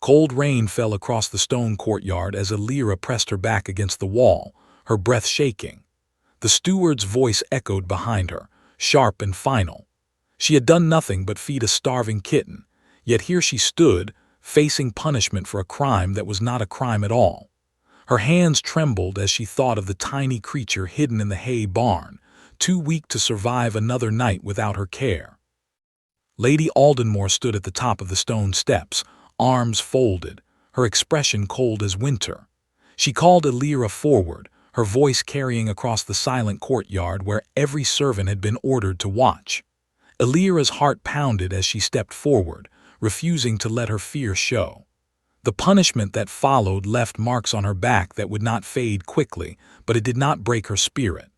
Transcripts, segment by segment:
Cold rain fell across the stone courtyard as Elira pressed her back against the wall, her breath shaking. The steward's voice echoed behind her, sharp and final. She had done nothing but feed a starving kitten, yet here she stood, facing punishment for a crime that was not a crime at all. Her hands trembled as she thought of the tiny creature hidden in the hay barn, too weak to survive another night without her care. Lady Aldenmore stood at the top of the stone steps, arms folded, her expression cold as winter. She called Elira forward, her voice carrying across the silent courtyard where every servant had been ordered to watch. Elira's heart pounded as she stepped forward, refusing to let her fear show. The punishment that followed left marks on her back that would not fade quickly, but it did not break her spirit.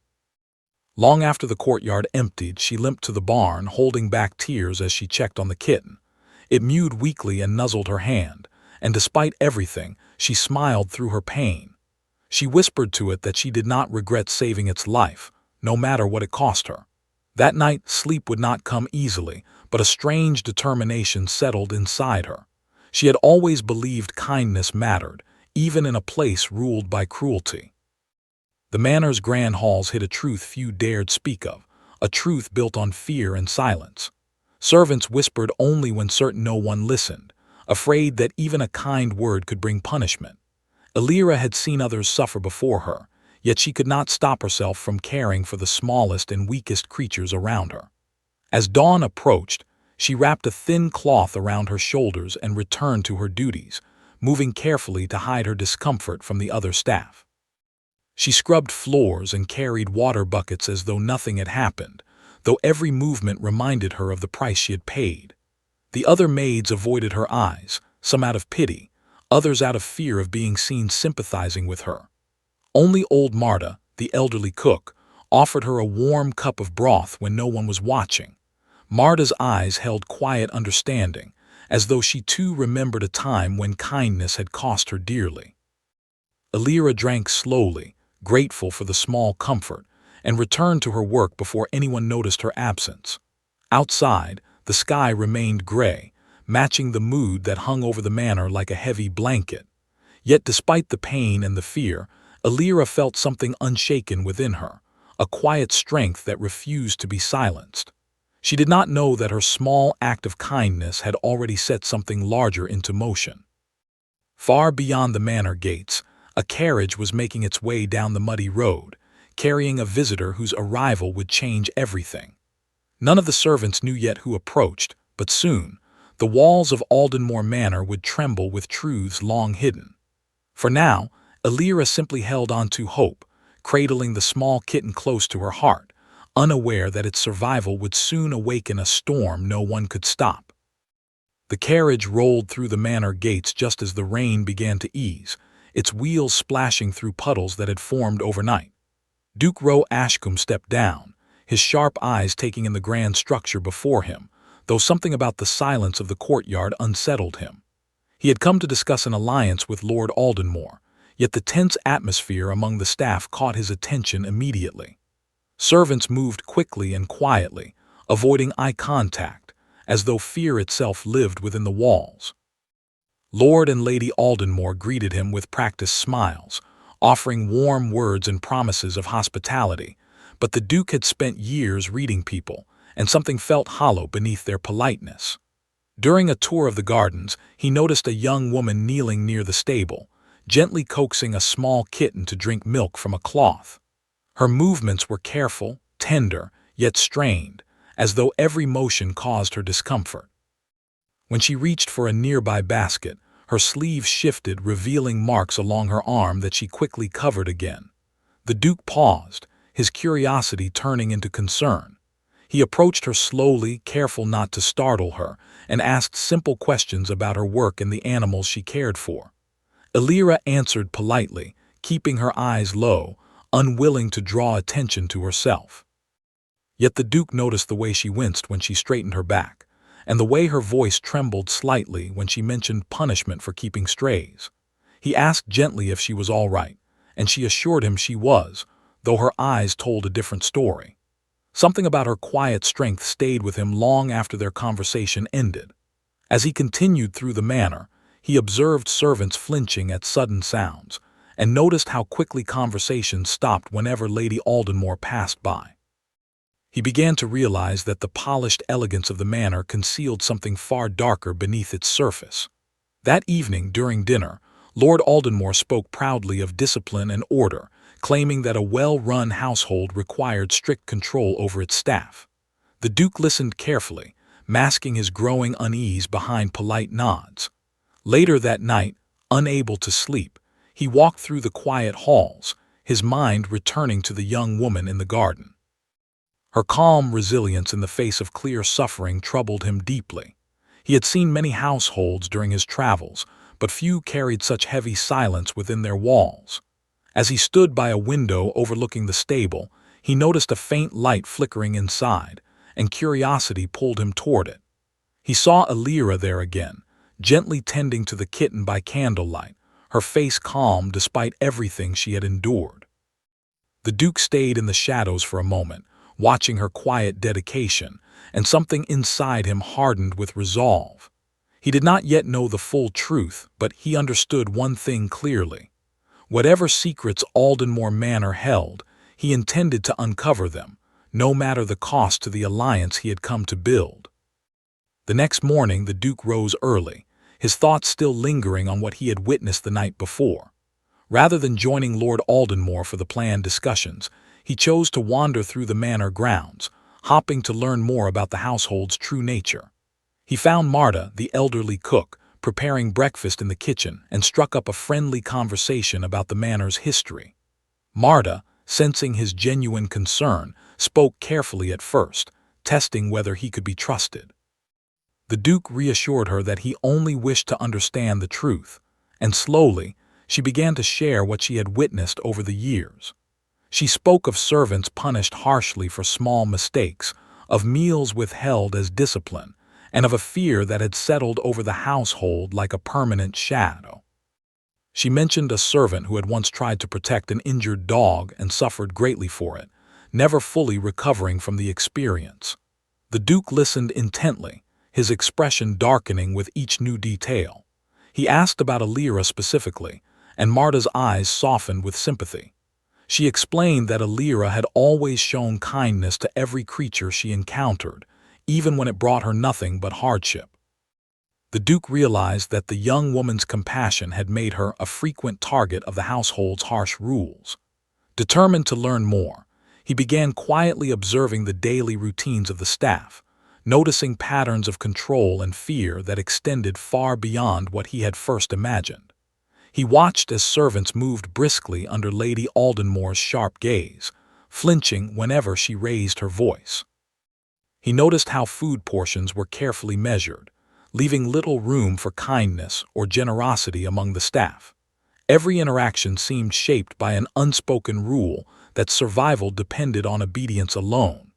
Long after the courtyard emptied, she limped to the barn, holding back tears as she checked on the kitten. It mewed weakly and nuzzled her hand, and despite everything, she smiled through her pain. She whispered to it that she did not regret saving its life, no matter what it cost her. That night, sleep would not come easily, but a strange determination settled inside her. She had always believed kindness mattered, even in a place ruled by cruelty. The manor's grand halls hid a truth few dared speak of, a truth built on fear and silence. Servants whispered only when certain no one listened, afraid that even a kind word could bring punishment. Elira had seen others suffer before her, yet she could not stop herself from caring for the smallest and weakest creatures around her. As dawn approached, she wrapped a thin cloth around her shoulders and returned to her duties, moving carefully to hide her discomfort from the other staff. She scrubbed floors and carried water buckets as though nothing had happened, though every movement reminded her of the price she had paid. The other maids avoided her eyes, some out of pity, others out of fear of being seen sympathizing with her. Only old Marta, the elderly cook, offered her a warm cup of broth when no one was watching. Marta's eyes held quiet understanding, as though she too remembered a time when kindness had cost her dearly. Elira drank slowly, grateful for the small comfort, and returned to her work before anyone noticed her absence. Outside, the sky remained gray, matching the mood that hung over the manor like a heavy blanket. Yet despite the pain and the fear, Elira felt something unshaken within her, a quiet strength that refused to be silenced. She did not know that her small act of kindness had already set something larger into motion. Far beyond the manor gates, a carriage was making its way down the muddy road, carrying a visitor whose arrival would change everything. None of the servants knew yet who approached, but soon, the walls of Aldenmore Manor would tremble with truths long hidden. For now, Elira simply held on to hope, cradling the small kitten close to her heart, unaware that its survival would soon awaken a storm no one could stop. The carriage rolled through the manor gates just as the rain began to ease, its wheels splashing through puddles that had formed overnight. Duke Roe Ashcombe stepped down, his sharp eyes taking in the grand structure before him, though something about the silence of the courtyard unsettled him. He had come to discuss an alliance with Lord Aldenmore, yet the tense atmosphere among the staff caught his attention immediately. Servants moved quickly and quietly, avoiding eye contact, as though fear itself lived within the walls. Lord and Lady Aldenmore greeted him with practiced smiles, offering warm words and promises of hospitality, but the Duke had spent years reading people, and something felt hollow beneath their politeness. During a tour of the gardens, he noticed a young woman kneeling near the stable, gently coaxing a small kitten to drink milk from a cloth. Her movements were careful, tender, yet strained, as though every motion caused her discomfort. When she reached for a nearby basket, her sleeve shifted, revealing marks along her arm that she quickly covered again. The Duke paused, his curiosity turning into concern. He approached her slowly, careful not to startle her, and asked simple questions about her work and the animals she cared for. Elira answered politely, keeping her eyes low, unwilling to draw attention to herself. Yet the Duke noticed the way she winced when she straightened her back, and the way her voice trembled slightly when she mentioned punishment for keeping strays. He asked gently if she was all right, and she assured him she was, though her eyes told a different story. Something about her quiet strength stayed with him long after their conversation ended. As he continued through the manor, He observed servants flinching at sudden sounds, and noticed how quickly conversations stopped whenever Lady Aldenmore passed by. He began to realize that the polished elegance of the manor concealed something far darker beneath its surface. That evening, during dinner, Lord Aldenmore spoke proudly of discipline and order, claiming that a well-run household required strict control over its staff. The Duke listened carefully, masking his growing unease behind polite nods. Later that night, unable to sleep, he walked through the quiet halls, his mind returning to the young woman in the garden. Her calm resilience in the face of clear suffering troubled him deeply. He had seen many households during his travels, but few carried such heavy silence within their walls. As he stood by a window overlooking the stable, he noticed a faint light flickering inside, and curiosity pulled him toward it. He saw Alira there again, gently tending to the kitten by candlelight, her face calm despite everything she had endured. The Duke stayed in the shadows for a moment, watching her quiet dedication, and something inside him hardened with resolve. He did not yet know the full truth, but he understood one thing clearly. Whatever secrets Aldenmore Manor held, he intended to uncover them, no matter the cost to the alliance he had come to build. The next morning the Duke rose early, his thoughts still lingering on what he had witnessed the night before. Rather than joining Lord Aldenmore for the planned discussions, he chose to wander through the manor grounds, hoping to learn more about the household's true nature. He found Marta, the elderly cook, preparing breakfast in the kitchen and struck up a friendly conversation about the manor's history. Marta, sensing his genuine concern, spoke carefully at first, testing whether he could be trusted. The Duke reassured her that he only wished to understand the truth, and slowly, she began to share what she had witnessed over the years. She spoke of servants punished harshly for small mistakes, of meals withheld as discipline, and of a fear that had settled over the household like a permanent shadow. She mentioned a servant who had once tried to protect an injured dog and suffered greatly for it, never fully recovering from the experience. The Duke listened intently, his expression darkening with each new detail. He asked about Alira specifically, and Marta's eyes softened with sympathy. She explained that Alira had always shown kindness to every creature she encountered, even when it brought her nothing but hardship. The Duke realized that the young woman's compassion had made her a frequent target of the household's harsh rules. Determined to learn more, he began quietly observing the daily routines of the staff, noticing patterns of control and fear that extended far beyond what he had first imagined. He watched as servants moved briskly under Lady Aldenmore's sharp gaze, flinching whenever she raised her voice. He noticed how food portions were carefully measured, leaving little room for kindness or generosity among the staff. Every interaction seemed shaped by an unspoken rule that survival depended on obedience alone.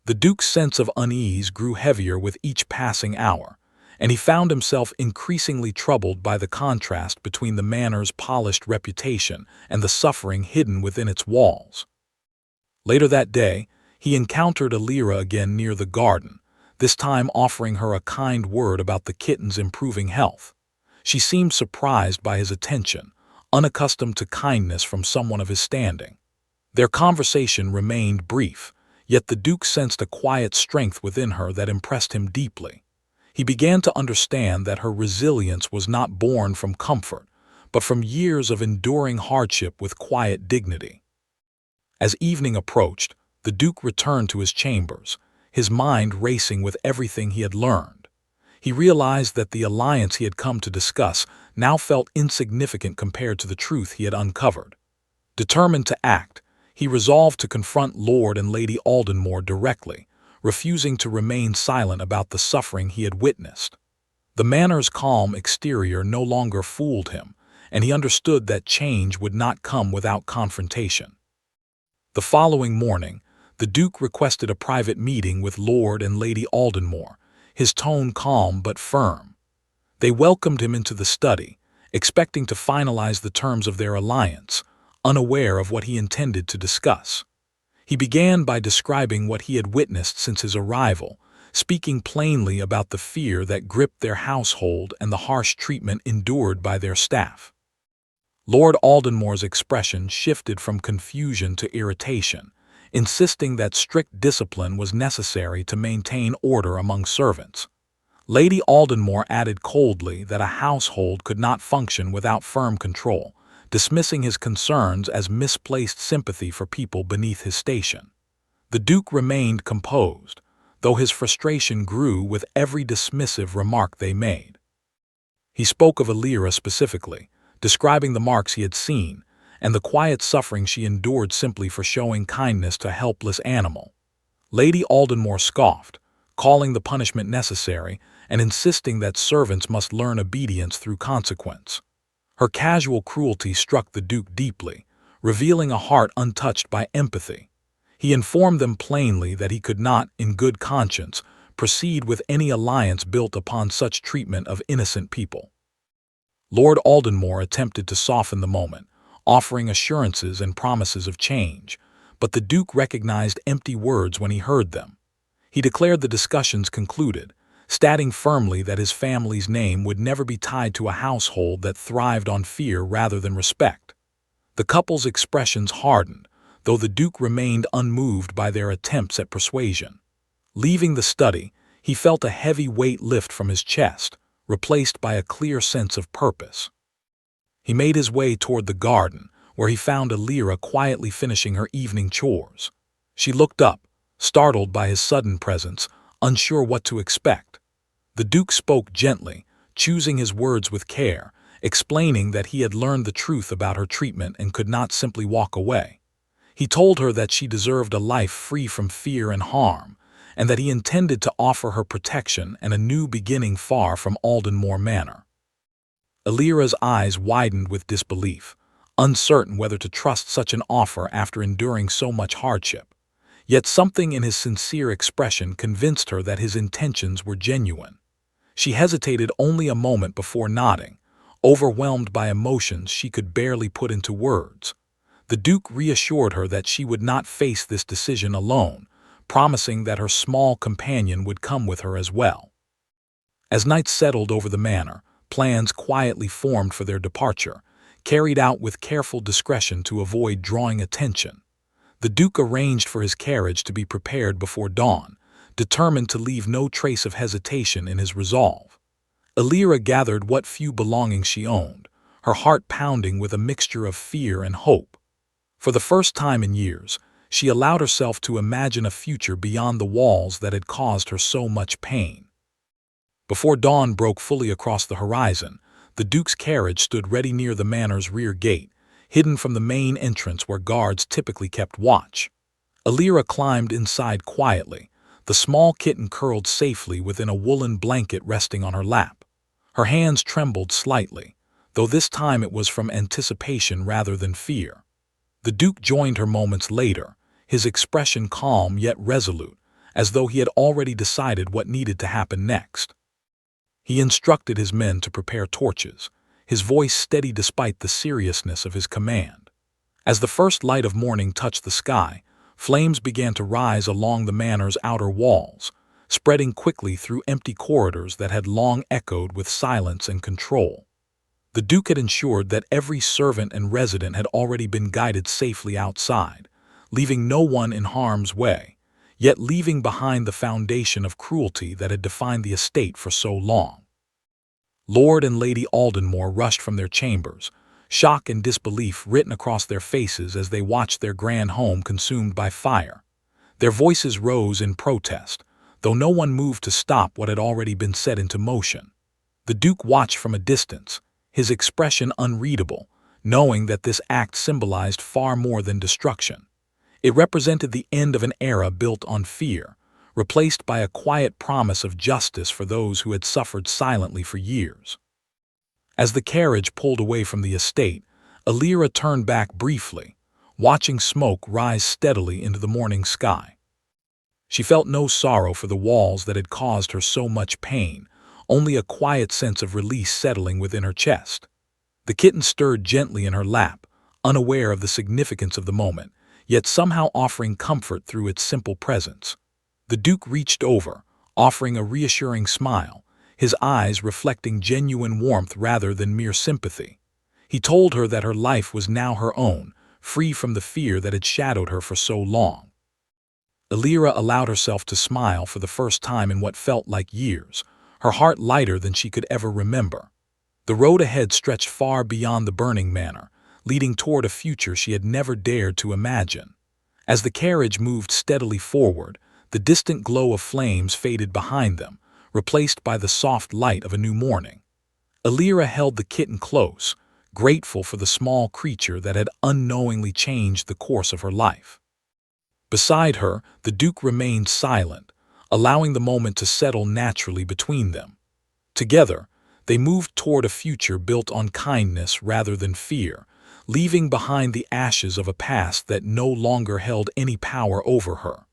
The Duke's sense of unease grew heavier with each passing hour, and he found himself increasingly troubled by the contrast between the manor's polished reputation and the suffering hidden within its walls. Later that day, he encountered Alira again near the garden, this time offering her a kind word about the kitten's improving health. She seemed surprised by his attention, unaccustomed to kindness from someone of his standing. Their conversation remained brief, yet the Duke sensed a quiet strength within her that impressed him deeply. He began to understand that her resilience was not born from comfort, but from years of enduring hardship with quiet dignity. As evening approached, the Duke returned to his chambers, his mind racing with everything he had learned. He realized that the alliance he had come to discuss now felt insignificant compared to the truth he had uncovered. Determined to act, he resolved to confront Lord and Lady Aldenmore directly, refusing to remain silent about the suffering he had witnessed. The manor's calm exterior no longer fooled him, and he understood that change would not come without confrontation. The following morning, the Duke requested a private meeting with Lord and Lady Aldenmore, his tone calm but firm. They welcomed him into the study, expecting to finalize the terms of their alliance, unaware of what he intended to discuss. He began by describing what he had witnessed since his arrival, speaking plainly about the fear that gripped their household and the harsh treatment endured by their staff. Lord Aldenmore's expression shifted from confusion to irritation, insisting that strict discipline was necessary to maintain order among servants. Lady Aldenmore added coldly that a household could not function without firm control, dismissing his concerns as misplaced sympathy for people beneath his station. The Duke remained composed, though his frustration grew with every dismissive remark they made. He spoke of Alira specifically, describing the marks he had seen, and the quiet suffering she endured simply for showing kindness to a helpless animal. Lady Aldenmore scoffed, calling the punishment necessary and insisting that servants must learn obedience through consequence. Her casual cruelty struck the Duke deeply, revealing a heart untouched by empathy. He informed them plainly that he could not, in good conscience, proceed with any alliance built upon such treatment of innocent people. Lord Aldenmore attempted to soften the moment, offering assurances and promises of change, but the Duke recognized empty words when he heard them. He declared the discussions concluded, stating firmly that his family's name would never be tied to a household that thrived on fear rather than respect. The couple's expressions hardened, though the Duke remained unmoved by their attempts at persuasion. Leaving the study, he felt a heavy weight lift from his chest, replaced by a clear sense of purpose. He made his way toward the garden, where he found Alira quietly finishing her evening chores. She looked up, startled by his sudden presence, unsure what to expect. The Duke spoke gently, choosing his words with care, explaining that he had learned the truth about her treatment and could not simply walk away. He told her that she deserved a life free from fear and harm, and that he intended to offer her protection and a new beginning far from Aldenmore Manor. Alira's eyes widened with disbelief, uncertain whether to trust such an offer after enduring so much hardship. Yet something in his sincere expression convinced her that his intentions were genuine. She hesitated only a moment before nodding, overwhelmed by emotions she could barely put into words. The Duke reassured her that she would not face this decision alone, promising that her small companion would come with her as well. As night settled over the manor, plans quietly formed for their departure, carried out with careful discretion to avoid drawing attention. The Duke arranged for his carriage to be prepared before dawn, determined to leave no trace of hesitation in his resolve. Alira gathered what few belongings she owned, her heart pounding with a mixture of fear and hope. For the first time in years, she allowed herself to imagine a future beyond the walls that had caused her so much pain. Before dawn broke fully across the horizon, the Duke's carriage stood ready near the manor's rear gate, hidden from the main entrance where guards typically kept watch. Alira climbed inside quietly, the small kitten curled safely within a woolen blanket resting on her lap. Her hands trembled slightly, though this time it was from anticipation rather than fear. The Duke joined her moments later, his expression calm yet resolute, as though he had already decided what needed to happen next. He instructed his men to prepare torches, his voice steady despite the seriousness of his command. As the first light of morning touched the sky, flames began to rise along the manor's outer walls, spreading quickly through empty corridors that had long echoed with silence and control. The Duke had ensured that every servant and resident had already been guided safely outside, leaving no one in harm's way, yet leaving behind the foundation of cruelty that had defined the estate for so long. Lord and Lady Aldenmore rushed from their chambers, shock and disbelief written across their faces as they watched their grand home consumed by fire. Their voices rose in protest, though no one moved to stop what had already been set into motion. The Duke watched from a distance, his expression unreadable, knowing that this act symbolized far more than destruction. It represented the end of an era built on fear, replaced by a quiet promise of justice for those who had suffered silently for years. As the carriage pulled away from the estate, Alira turned back briefly, watching smoke rise steadily into the morning sky. She felt no sorrow for the walls that had caused her so much pain, only a quiet sense of release settling within her chest. The kitten stirred gently in her lap, unaware of the significance of the moment, yet somehow offering comfort through its simple presence. The Duke reached over, offering a reassuring smile, his eyes reflecting genuine warmth rather than mere sympathy. He told her that her life was now her own, free from the fear that had shadowed her for so long. Elira allowed herself to smile for the first time in what felt like years, her heart lighter than she could ever remember. The road ahead stretched far beyond the burning manor, leading toward a future she had never dared to imagine. As the carriage moved steadily forward, the distant glow of flames faded behind them, replaced by the soft light of a new morning. Elira held the kitten close, grateful for the small creature that had unknowingly changed the course of her life. Beside her, the Duke remained silent, allowing the moment to settle naturally between them. Together, they moved toward a future built on kindness rather than fear, leaving behind the ashes of a past that no longer held any power over her.